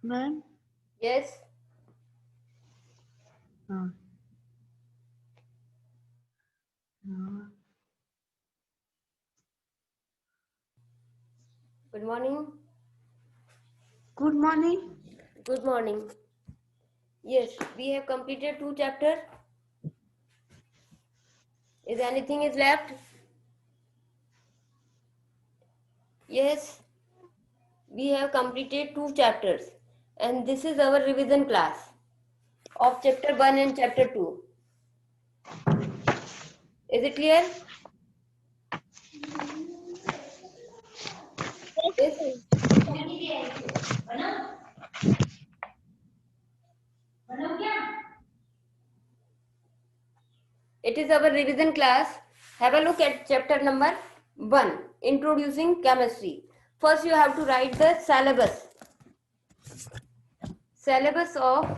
Ma'am Yes. हाँ हाँ Good morning. Good morning Good morning. Yes, we have completed 2 chapters. Is anything is left? Yes, we have completed 2 chapters, and this is our revision class of chapter 1 and chapter 2. Is it clear? Yes. It is our revision class. Have a look at chapter number 1, Introducing Chemistry. First, you have to write the syllabus. Syllabus of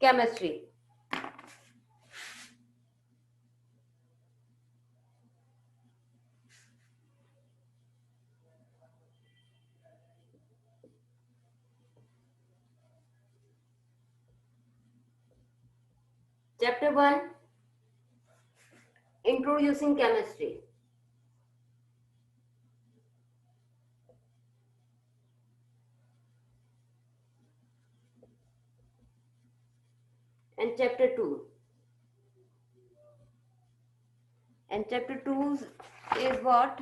chemistry. Chapter 1, Introducing Chemistry. And chapter 2. And chapter 2 is what?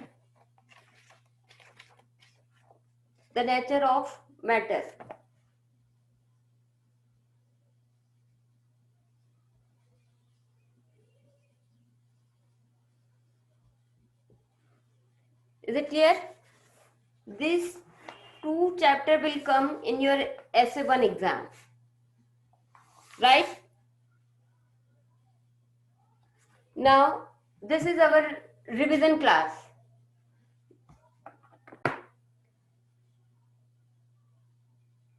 The nature of matter. Is it clear? These 2 chapters will come in your essay 1 exam. Right? Now, this is our revision class.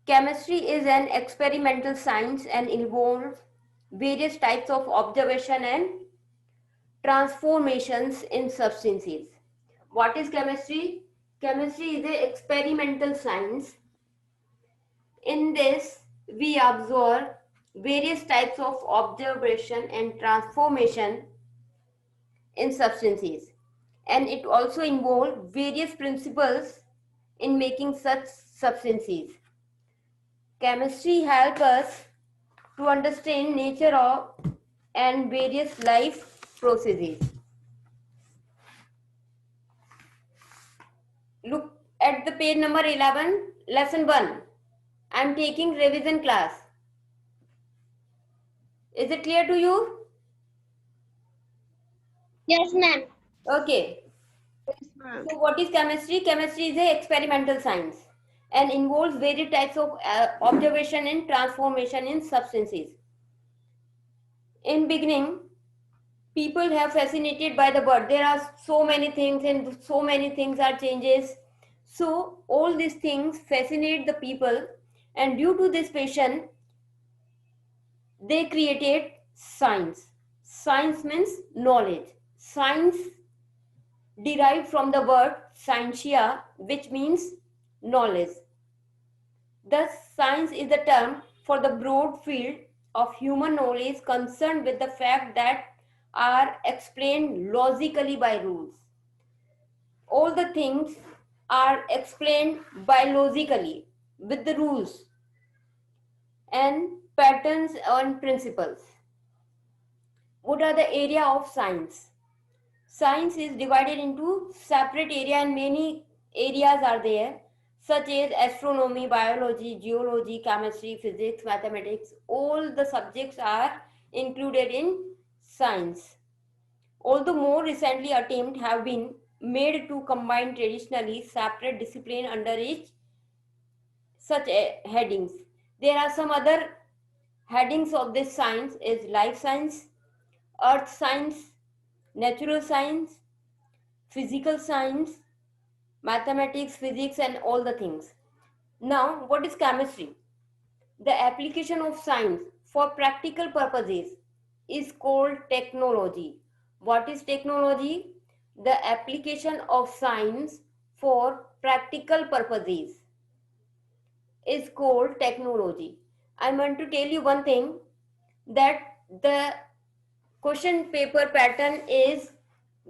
Chemistry is an experimental science and involves various types of observation and transformations in substances. What is chemistry? Chemistry is an experimental science. In this, we observe various types of observation and transformation in substances, and it also involves various principles in making such substances. Chemistry helps us to understand nature of and various life processes. Look at the page number 11, lesson 1. I am taking revision class. Is it clear to you? Yes, ma'am. Okay. Yes, ma'am. So what is chemistry? Chemistry is a experimental science and involves various types of observation and transformation in substances. In beginning, people have fascinated by the bird. There are so many things and so many things are changes. So all these things fascinate the people, and due to this passion, they created science. Science means knowledge. Science derived from the word scientia, which means knowledge. Thus, science is the term for the broad field of human knowledge concerned with the fact that are explained logically by rules. All the things are explained by logically with the rules and patterns and principles. What are the area of science? Science is divided into separate area, and many areas are there, such as astronomy, biology, geology, chemistry, physics, mathematics. All the subjects are included in science. Although more recently attempts have been made to combine traditionally separate discipline under each such headings. There are some other headings of this science is life science, earth science, natural science, physical science, mathematics, physics, and all the things. Now, what is chemistry? The application of science for practical purposes is called technology. What is technology? The application of science for practical purposes is called technology. I want to tell you one thing, that the question paper pattern is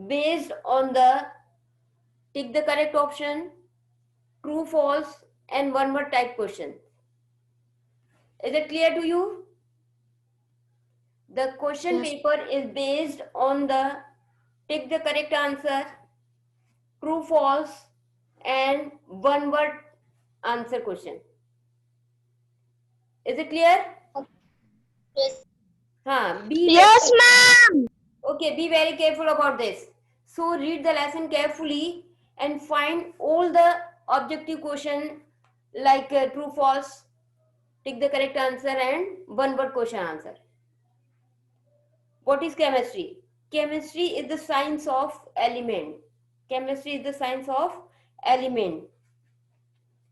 based on the tick the correct option, true, false, and one word type question. Is it clear to you? The question Yes. paper is based on the tick the correct answer, true, false, and one word answer question. Is it clear? Yes. Be Yes, very, ma'am. okay, be very careful about this. So read the lesson carefully and find all the objective question like true, false, tick the correct answer, and one word question answer. What is chemistry? Chemistry is the science of element. Chemistry is the science of element.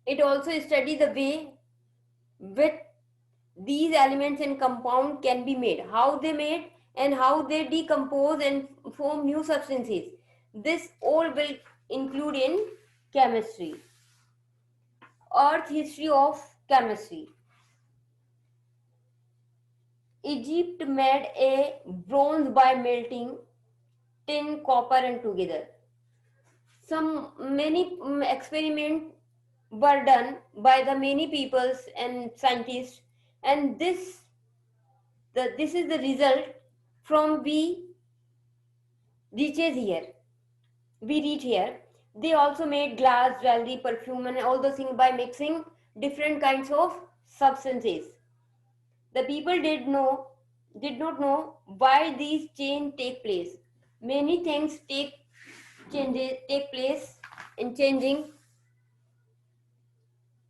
It also studies the way with these elements and compound can be made, how they made, and how they decompose and form new substances. This all will include in chemistry. Earth history of chemistry. Egypt made a bronze by melting tin, copper, and together. Some many experiments were done by the many peoples and scientists, and this is the result from reaches here. We reach here. They also made glass, jewelry, perfume, and all those things by mixing different kinds of substances. The people did not know why these change take place. Many things take place in changing.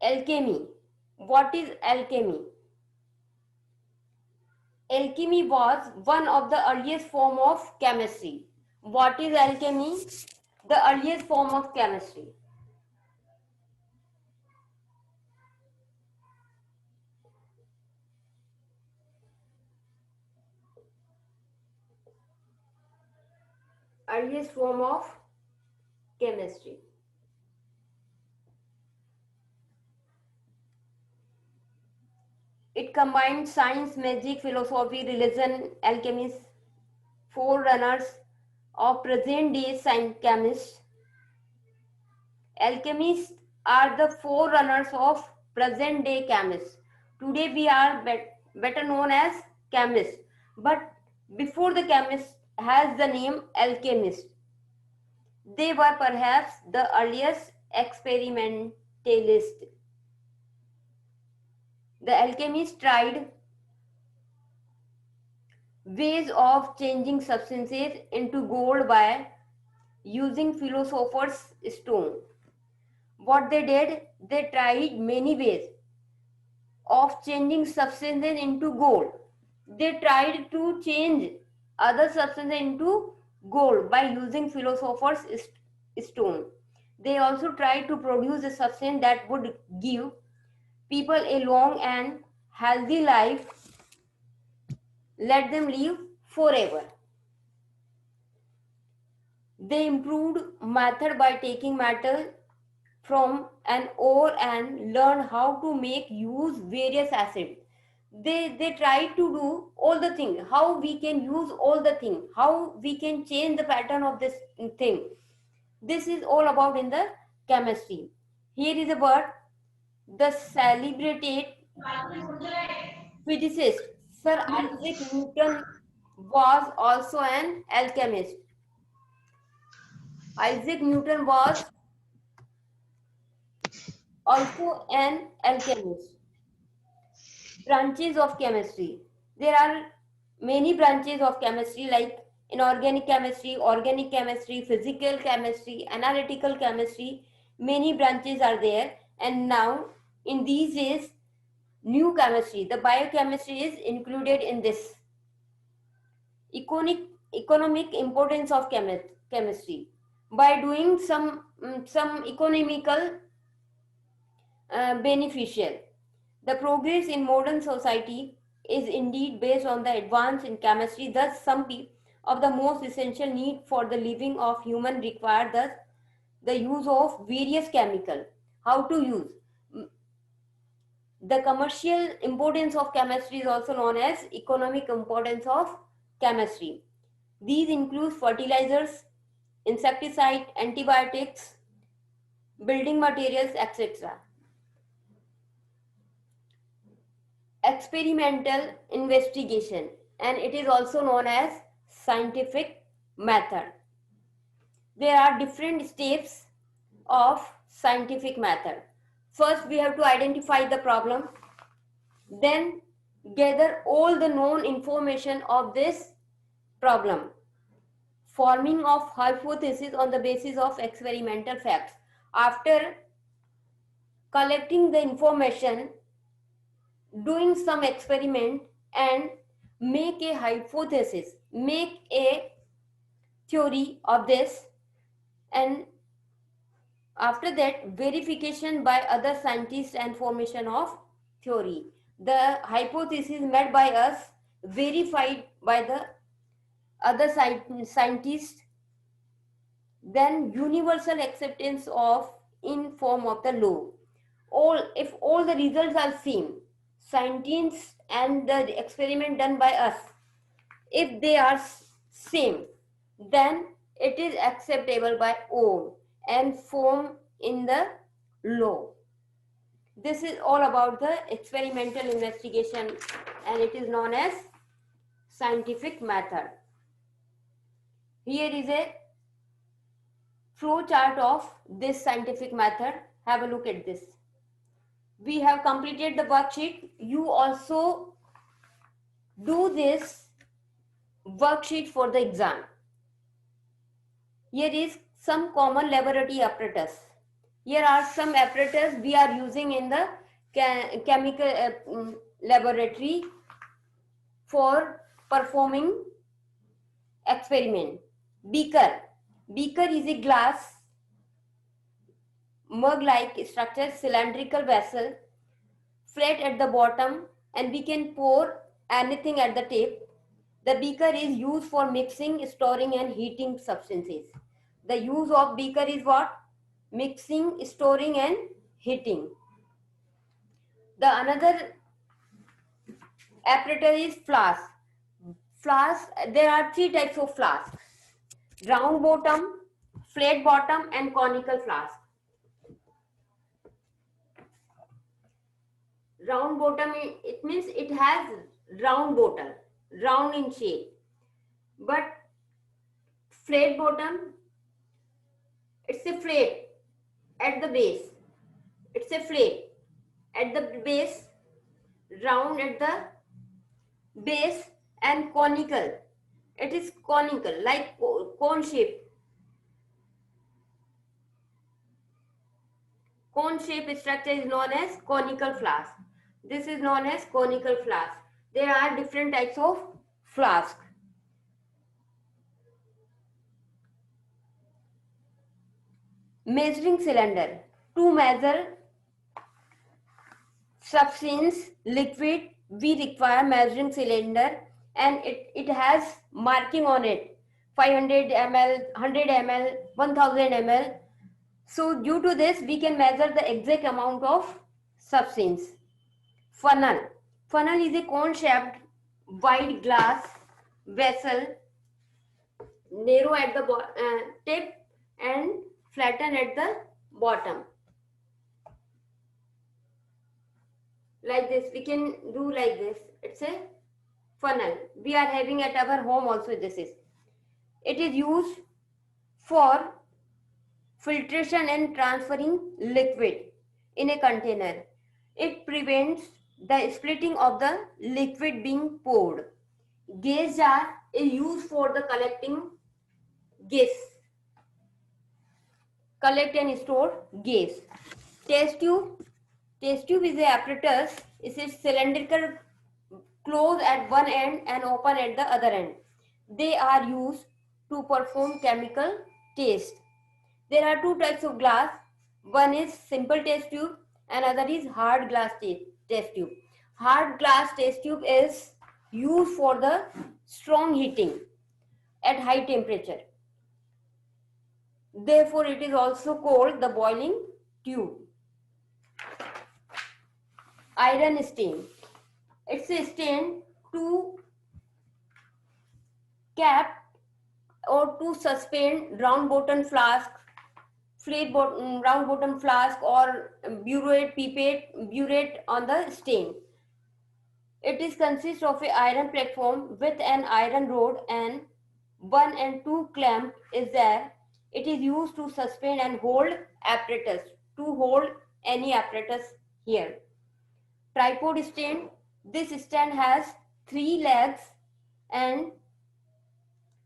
Alchemy. What is alchemy? Alchemy was one of the earliest form of chemistry. What is alchemy? The earliest form of chemistry. Earliest form of chemistry. It combined science, magic, philosophy, religion, alchemists, forerunners of present day science chemists. Alchemists are the forerunners of present day chemists. Today we are better known as chemists, but before the chemist has the name alchemist. They were perhaps the earliest experimentalists. The alchemists tried ways of changing substances into gold by using philosopher's stone. What they did, they tried many ways of changing substances into gold. They tried to change other substances into gold by using philosopher's stone. They also tried to produce a substance that would give people a long and healthy life, let them live forever. They improved method by taking metal from an ore and learn how to make use various acids. They try to do all the thing, how we can use all the thing, how we can change the pattern of this thing. This is all about in the chemistry. Here is a word. The celebrated physicist Sir Isaac Newton was also an alchemist. Isaac Newton was also an alchemist. Branches of chemistry. There are many branches of chemistry like inorganic chemistry, organic chemistry, physical chemistry, analytical chemistry. Many branches are there, and now in these days, new chemistry, the biochemistry is included in this. Economic importance of chemistry. By doing some economical beneficial. The progress in modern society is indeed based on the advance in chemistry. Thus, some of the most essential need for the living of human require the use of various chemical. How to use? The commercial importance of chemistry is also known as economic importance of chemistry. These include fertilizers, insecticide, antibiotics, building materials, etc. Experimental investigation, and it is also known as scientific method. There are different steps of scientific method. First, we have to identify the problem, then gather all the known information of this problem, forming of hypothesis on the basis of experimental facts. After collecting the information, doing some experiment and make a hypothesis, make a theory of this, and after that verification by other scientists and formation of theory. The hypothesis made by us verified by the other scientists, then universal acceptance of in form of the law. If all the results are same, scientists and the experiment done by us, if they are same, then it is acceptable by all and form in the law. This is all about the experimental investigation, and it is known as scientific method. Here is a flow chart of this scientific method. Have a look at this. We have completed the worksheet. You also do this worksheet for the exam. Here is some common laboratory apparatus. Here are some apparatus we are using in the chemical laboratory for performing experiment. Beaker. Beaker is a glass mug-like structure, cylindrical vessel, flat at the bottom, and we can pour anything at the tip. The beaker is used for mixing, storing, and heating substances. The use of beaker is what? Mixing, storing, and heating. The another apparatus is flask. Flask, there are three types of flask: round bottom, flat bottom, and conical flask. Round bottom, it means it has round bottle, round in shape. But flat bottom, it's a flat at the base. It's a flat at the base, round at the base, and conical. It is conical, like cone shape. Cone shape structure is known as conical flask. This is known as conical flask. There are different types of flask. Measuring cylinder. To measure substance, liquid, we require measuring cylinder, and it has marking on it: 500 ml, 100 ml, 1000 ml. So due to this, we can measure the exact amount of substance. Funnel. Funnel is a cone-shaped wide glass vessel, narrow at the tip and flatten at the bottom. Like this, we can do like this. It's a funnel. We are having at our home also. This is. It is used for filtration and transferring liquid in a container. It prevents the splitting of the liquid being poured. Gas jar is used for the collecting gas. Collect and store gas. Test tube. Test tube is a apparatus. It is cylindrical, closed at one end and open at the other end. They are used to perform chemical test. There are two types of glass. One is simple test tube, another is hard glass test tube. Hard glass test tube is used for the strong heating at high temperature. Therefore, it is also called the boiling tube. iron stain. It's a stain to cap or to suspend round bottom flask, round bottom flask, or burette, pipette, burette on the stain. It is consists of a iron platform with an iron rod and 1 and 2 clamp is there. It is used to suspend and hold apparatus, to hold any apparatus here. Tripod stand. This stand has 3 legs and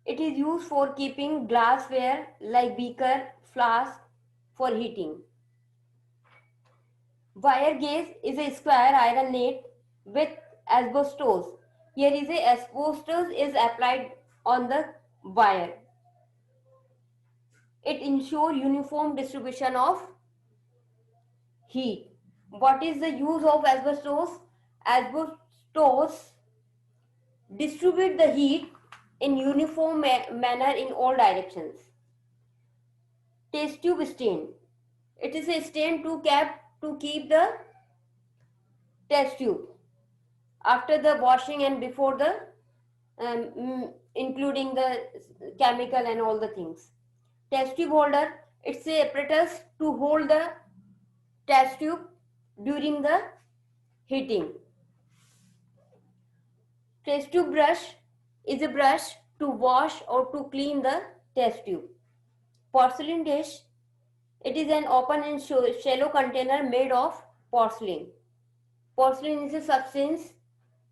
it is used for keeping glassware like beaker, flask for heating. Wire gauge is a square iron net with asbestos. Here is a asbestos is applied on the wire. It ensures uniform distribution of heat. What is the use of asbestos? Asbestos distribute the heat in uniform manner in all directions. Test tube stain. It is a stain to keep the test tube after the washing and before the including the chemical and all the things. Test tube holder. It's a apparatus to hold the test tube during the heating. Test tube brush is a brush to wash or to clean the test tube. Porcelain dish. It is an open and shallow container made of porcelain. Porcelain is a substance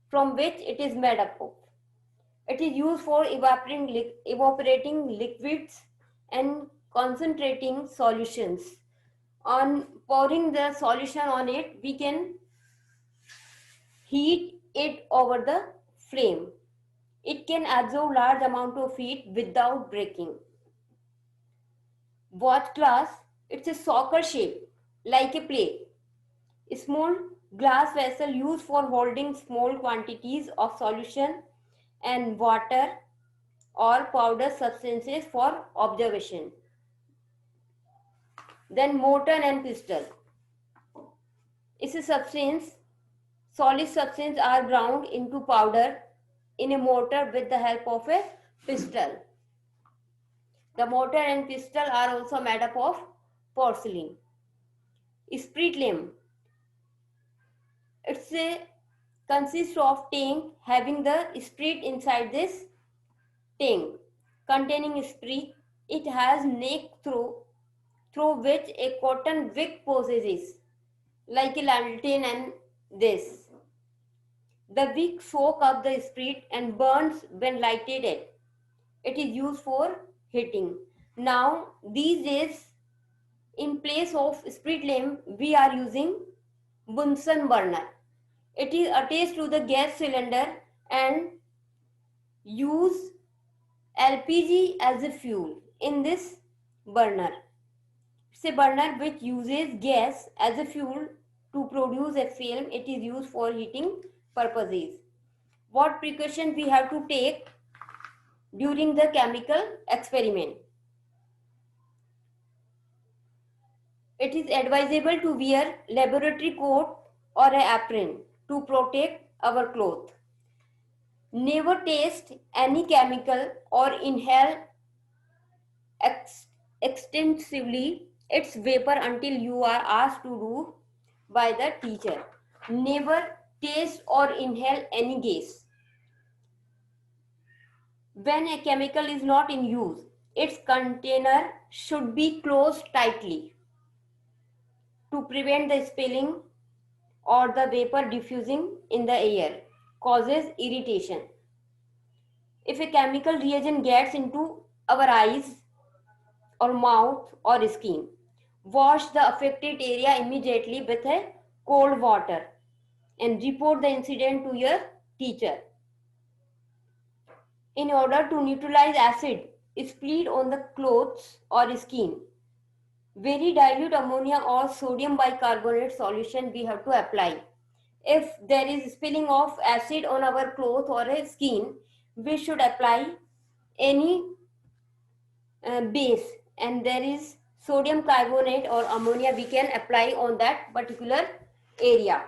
from which it is made up of. It is used for evaporating liquids and concentrating solutions. On pouring the solution on it, we can heat it over the flame. It can absorb large amount of heat without breaking. Watch glass. It's a saucer shape like a plate. A small glass vessel used for holding small quantities of solution and water or powder substances for observation. Then mortar and pestle. It's a substance. Solid substances are ground into powder in a mortar with the help of a pestle. The mortar and pestle are also made up of porcelain. Spirit lamp. It's a consists of tank having the spirit inside this tank containing spirit. It has neck through which a cotton wick possesses like a lantern and this. The wick soaks up the spirit and burns when lighted. It is used for heating. Now these days, in place of spirit lamp, we are using Bunsen burner. It is attached to the gas cylinder and use LPG as a fuel in this burner. It's a burner which uses gas as a fuel to produce a film. It is used for heating purposes. What precaution we have to take during the chemical experiment? It is advisable to wear laboratory coat or an apron to protect our cloth. Never taste any chemical or inhale extensively its vapor until you are asked to do by the teacher. Never taste or inhale any gas. When a chemical is not in use, its container should be closed tightly to prevent the spilling or the vapor diffusing in the air causes irritation. If a chemical reagent gets into our eyes or mouth or skin, wash the affected area immediately with a cold water and report the incident to your teacher. In order to neutralize acid spilled on the clothes or skin, very dilute ammonia or sodium bicarbonate solution we have to apply. If there is spilling of acid on our cloth or a skin, we should apply any base, and there is sodium carbonate or ammonia we can apply on that particular area.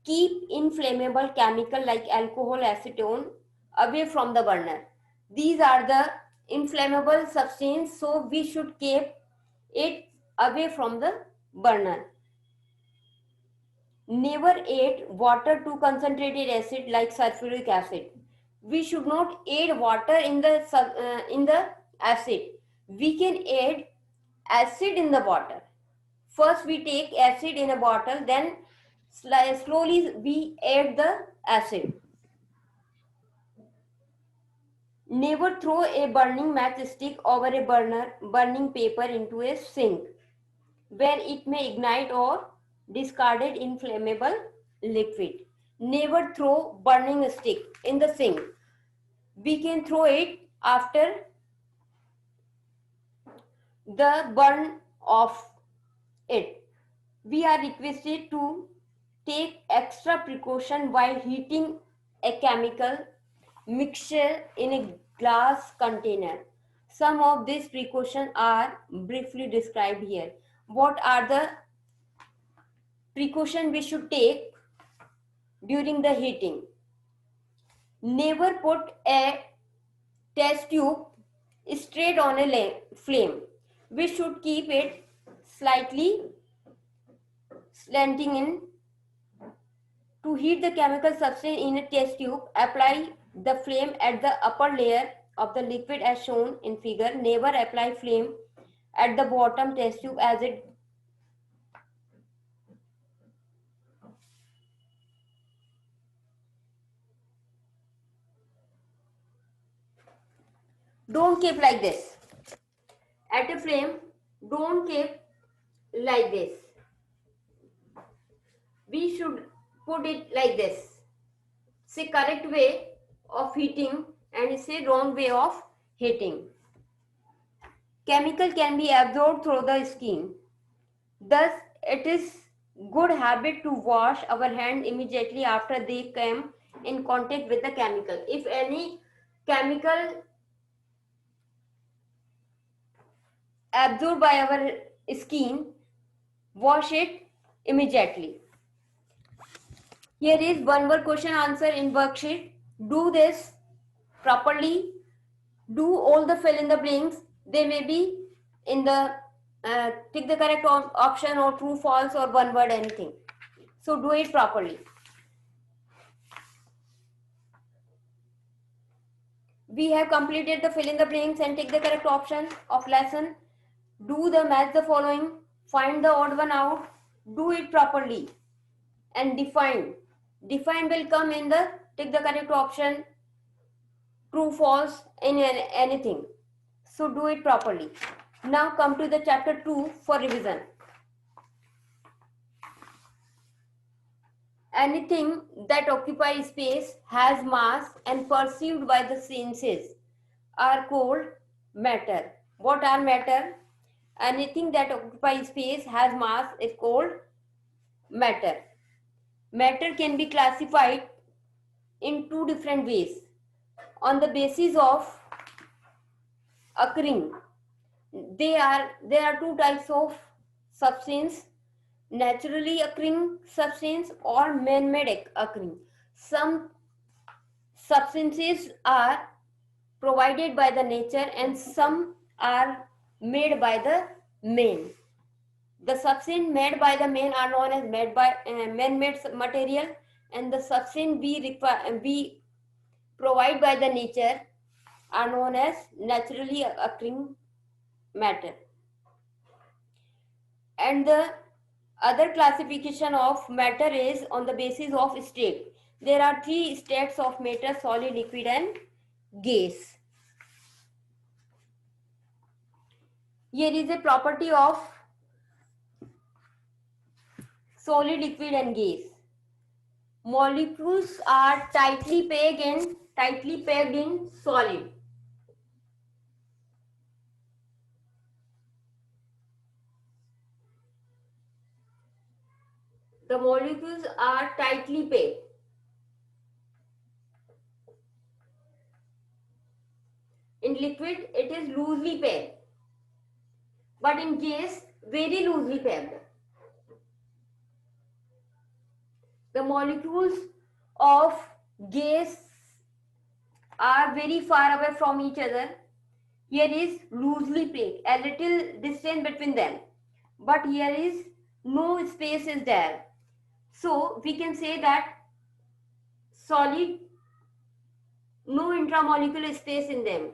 keep inflammable chemical like alcohol, acetone away from the burner. These are the inflammable substance, so we should keep it away from the burner. Never add water to concentrated acid like sulfuric acid. We should not add water in the acid. We can add acid in the water. First we take acid in a bottle, then slowly we add the acid. Never throw a burning matchstick over a burning paper into a sink, where it may ignite or discarded inflammable liquid. Never throw burning stick in the sink. We can throw it after the burn of it. We are requested to take extra precaution while heating a chemical mixture in a glass container. Some of these precautions are briefly described here. What are the precautions we should take during the heating? Never put a test tube straight on a flame. We should keep it slightly slanting in. To heat the chemical substance in a test tube, apply the flame at the upper layer of the liquid as shown in figure. Never apply flame at the bottom test tube as it don't keep like this. At a flame, don't keep like this. We should put it like this. It's a correct way of heating and it's a wrong way of heating. Chemical can be absorbed through the skin. Thus, it is good habit to wash our hand immediately after they come in contact with the chemical. If any chemical absorbed by our skin, wash it immediately. Here is one more question answer in worksheet. Do this properly. Do all the fill in the blanks. They may be in the tick the correct option or true, false or one word anything. So do it properly. We have completed the fill in the blanks and take the correct option of lesson. Do the match the following. Find the odd one out. Do it properly. And define. Define will come in the take the correct option, true, false, in anything. So do it properly. Now come to the chapter 2 for revision. Anything that occupies space, has mass and perceived by the senses are called matter. What are matter? Anything that occupies space, has mass is called matter. Matter can be classified in two different ways. On the basis of occurring, there are two types of substance: naturally occurring substance or man-made occurring. Some substances are provided by the nature and some are made by the man. The substance made by the man are known as man-made material, and the substance we provide by the nature are known as naturally occurring matter. And the other classification of matter is on the basis of state. There are three states of matter: solid, liquid and gas. Here is a property of solid, liquid and gas. Molecules are tightly packed in solid. The molecules are tightly packed. In liquid, it is loosely packed. But in gas, very loosely packed. The molecules of gas are very far away from each other. Here is loosely packed, a little distance between them, but here is no space is there. So we can say that solid, no intramolecular space in them.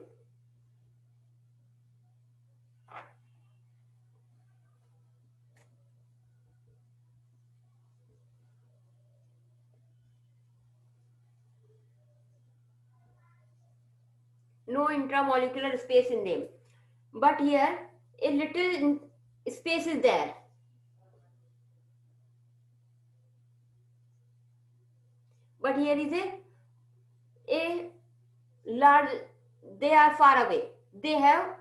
No intramolecular space in them. But here a little space is there. But here is a large, they are far away. They have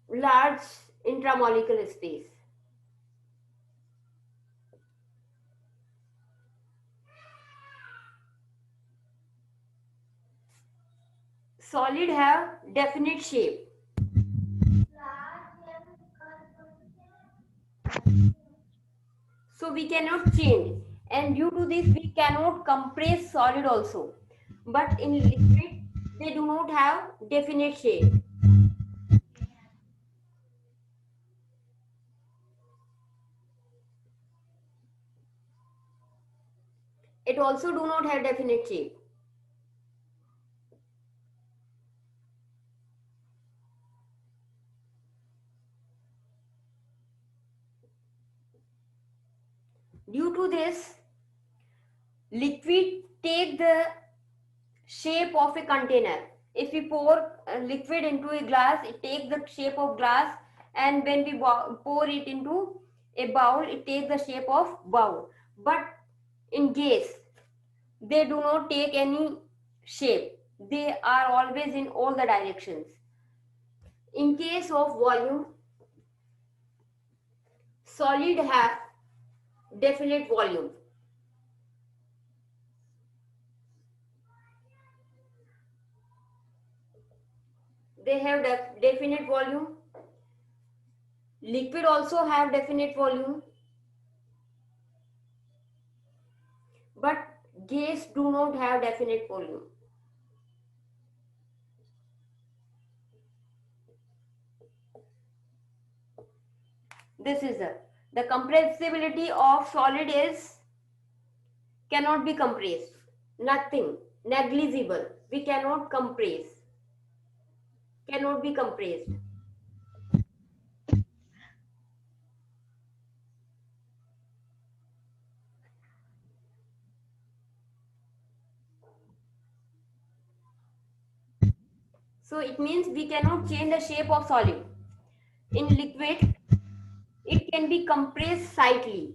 large intramolecular space. Solid have definite shape. So we cannot change, and due to this we cannot compress solid also. But in liquid they do not have definite shape. It also do not have definite shape. Due to this, liquid take the shape of a container. If we pour liquid into a glass, it takes the shape of glass, and when we pour it into a bowl, it takes the shape of bowl. But in gas, they do not take any shape. They are always in all the directions. In case of volume, solid have definite volume. They have definite volume. Liquid also have definite volume. But gas do not have definite volume. This is the compressibility of solid is cannot be compressed. Nothing, negligible. We cannot compress. Cannot be compressed. So it means we cannot change the shape of solid. In liquid, it can be compressed slightly.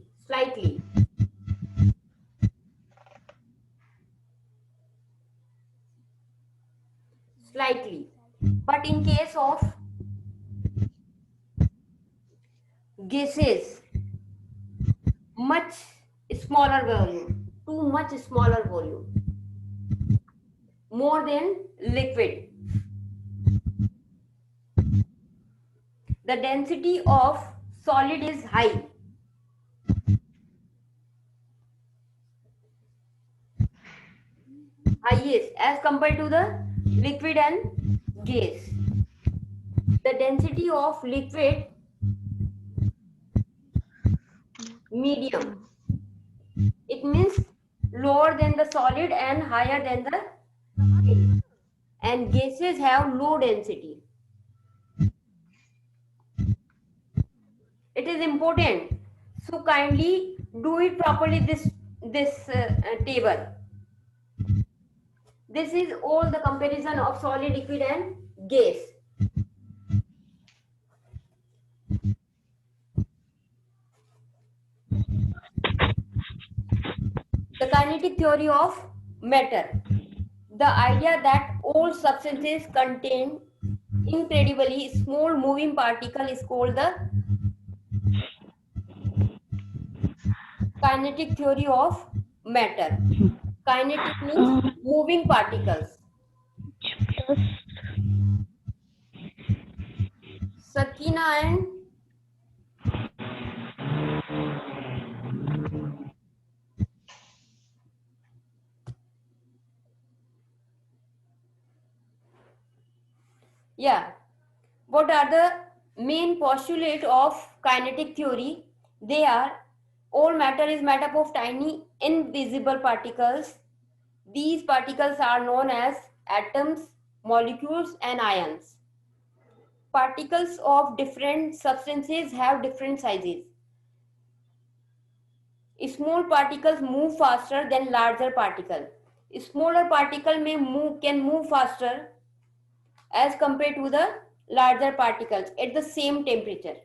But in case of gases, much smaller volume, too much smaller volume, more than liquid. The density of solid is high. Highest as compared to the liquid and gas. The density of liquid medium. It means lower than the solid and higher than the gas. And gases have low density. It is important. So kindly do it properly this table. This is all the comparison of solid, liquid and gas. The kinetic theory of matter. The idea that all substances contain incredibly small moving particle is called the kinetic theory of matter. Kinetic means moving particles. Sakina and Yeah. What are the main postulate of kinetic theory? They are: all matter is made up of tiny invisible particles. These particles are known as atoms, molecules, and ions. Particles of different substances have different sizes. Small particles move faster than larger particles. Smaller particle can move faster as compared to the larger particles at the same temperature.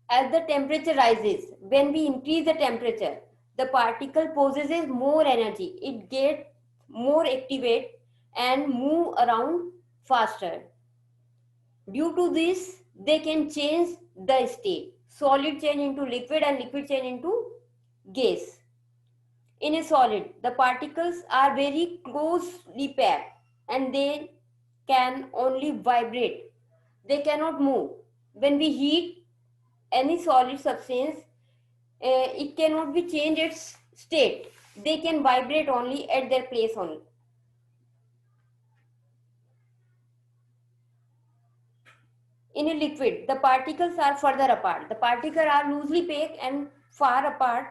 As the temperature rises, when we increase the temperature, the particle possesses more energy. It gets more activate and move around faster. Due to this, they can change the state. Solid change into liquid and liquid change into gas. In a solid, the particles are very closely packed and they can only vibrate. They cannot move. When we heat any solid substance, it cannot be changed its state. They can vibrate only at their place only. In a liquid, the particles are further apart. The particles are loosely packed and far apart.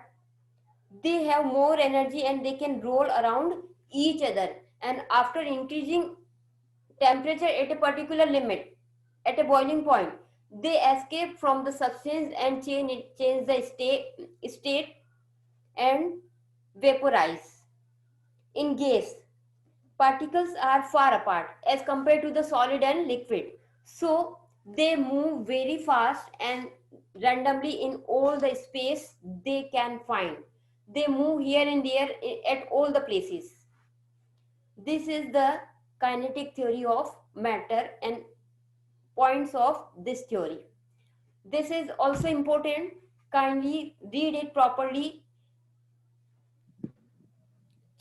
They have more energy and they can roll around each other. And after increasing temperature at a particular limit, at a boiling point, they escape from the substance and change the state and vaporize. In gas, particles are far apart as compared to the solid and liquid. So they move very fast and randomly in all the space they can find. They move here and there at all the places. This is the kinetic theory of matter and points of this theory. This is also important. Kindly read it properly.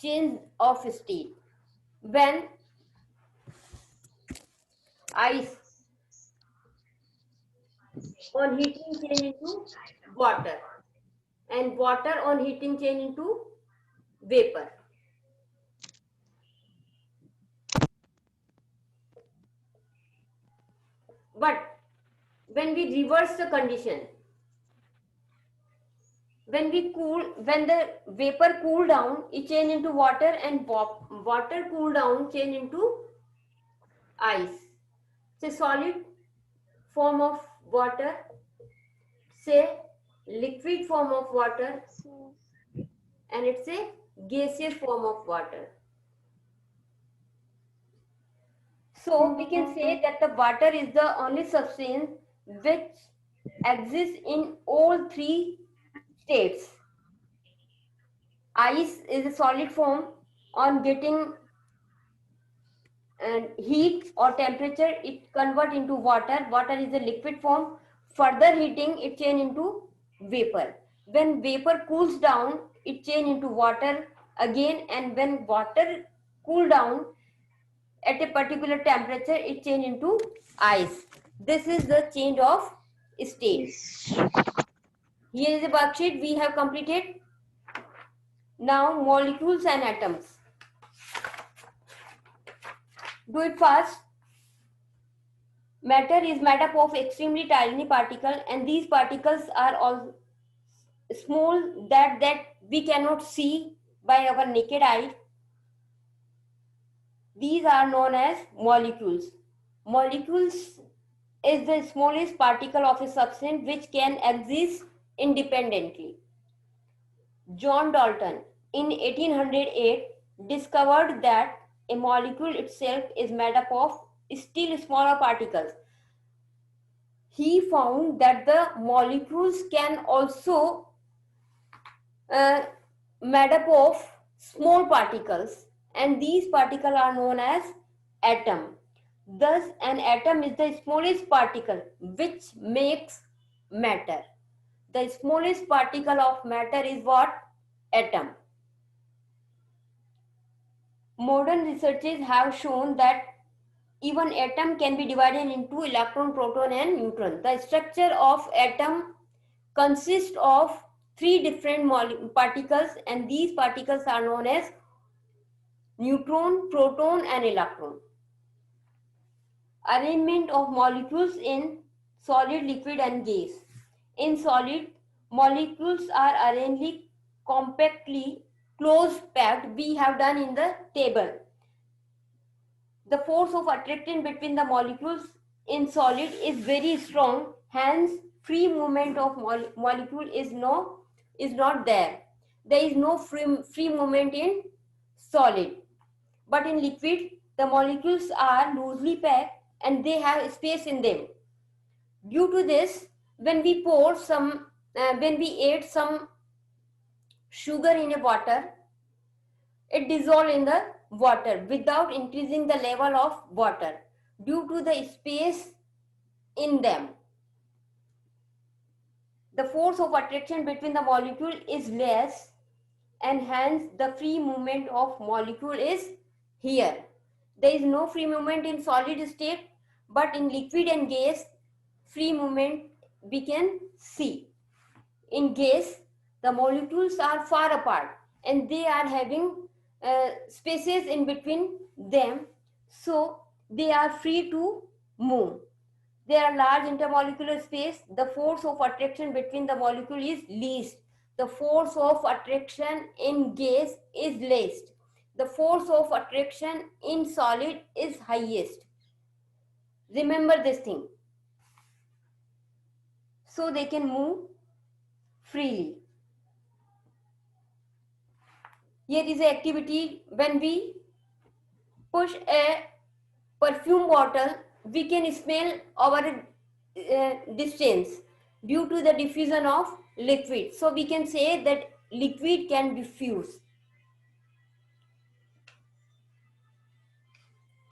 Change of state. When ice on heating change into water and water on heating change into vapor. But when we reverse the condition, when the vapor cool down, it change into water and water cool down change into ice. Say solid form of water, say liquid form of water, and it's a gaseous form of water. So we can say that the water is the only substance which exists in all three states. Ice is a solid form. On getting heat or temperature, it convert into water. Water is a liquid form. Further heating, it change into vapor. When vapor cools down, it change into water again, and when water cool down at a particular temperature, it change into ice. This is the change of state. Here is a worksheet we have completed. Now molecules and atoms. Do it fast. Matter is made up of extremely tiny particles, and these particles are all small that we cannot see by our naked eye. These are known as molecules. Molecules is the smallest particle of a substance which can exist independently. John Dalton in 1808 discovered that a molecule itself is made up of still smaller particles. He found that the molecules can also made up of small particles, and these particles are known as atom. Thus, an atom is the smallest particle which makes matter. The smallest particle of matter is what? Atom. Modern researches have shown that even atom can be divided into electron, proton, and neutron. The structure of atom consists of three different particles, and these particles are known as neutron, proton, and electron. arrangement of molecules in solid, liquid and gas. In solid, molecules are arranged compactly, close packed. We have done in the table. The force of attraction between the molecules in solid is very strong. Hence, free movement of molecule is not there. There is no free movement in solid. But in liquid, the molecules are loosely packed and they have space in them. Due to this, when we add some sugar in a water, it dissolves in the water without increasing the level of water due to the space in them. The force of attraction between the molecule is less and hence the free movement of molecule is here. There is no free movement in solid state, but in liquid and gas, free movement we can see. In gas, the molecules are far apart and they are having spaces in between them, so they are free to move. There are large intermolecular space. The force of attraction between the molecule is least. The force of attraction in gas is least. The force of attraction in solid is highest. Remember this thing. So they can move freely. Here is an activity. When we push a perfume bottle, we can smell our distance due to the diffusion of liquid. So we can say that liquid can diffuse.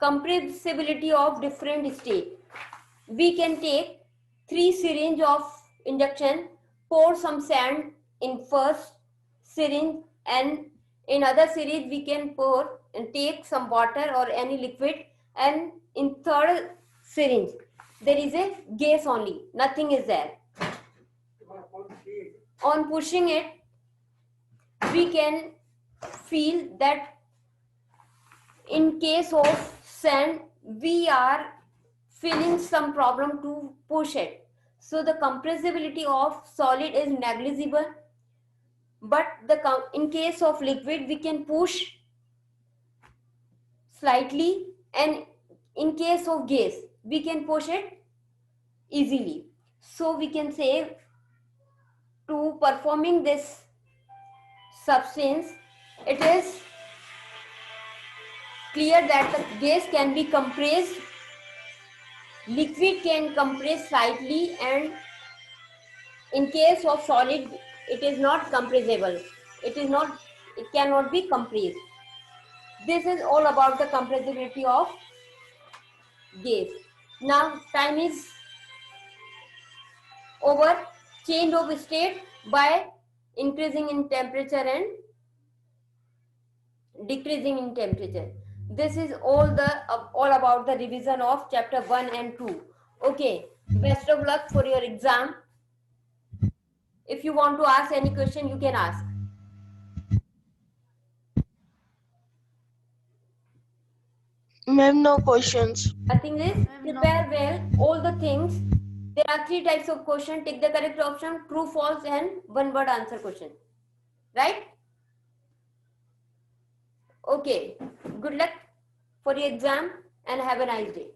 Compressibility of different state. We can take 3 syringe of induction, pour some sand in first syringe, and in other syringe we can pour and take some water or any liquid, and in third syringe there is a gas only, nothing is there. On pushing it, we can feel that in case of sand we are feeling some problem to push it. So the compressibility of solid is negligible, but in case of liquid we can push slightly, and in case of gas we can push it easily. So we can say to performing this substance, it is clear that the gas can be compressed, liquid can compress slightly, and in case of solid it is not compressible. It cannot be compressed. This is all about the compressibility of gas. Now time is over. Change of state by increasing in temperature and decreasing in temperature. This is all about the revision of chapter 1 and 2. Okay, best of luck for your exam. If you want to ask any question, you can ask. Ma'am, no questions. Nothing is, prepare well all the things. There are 3 types of question. Take the correct option, true, false, and one word answer question. Right? Okay. Good luck for your exam and have a nice day.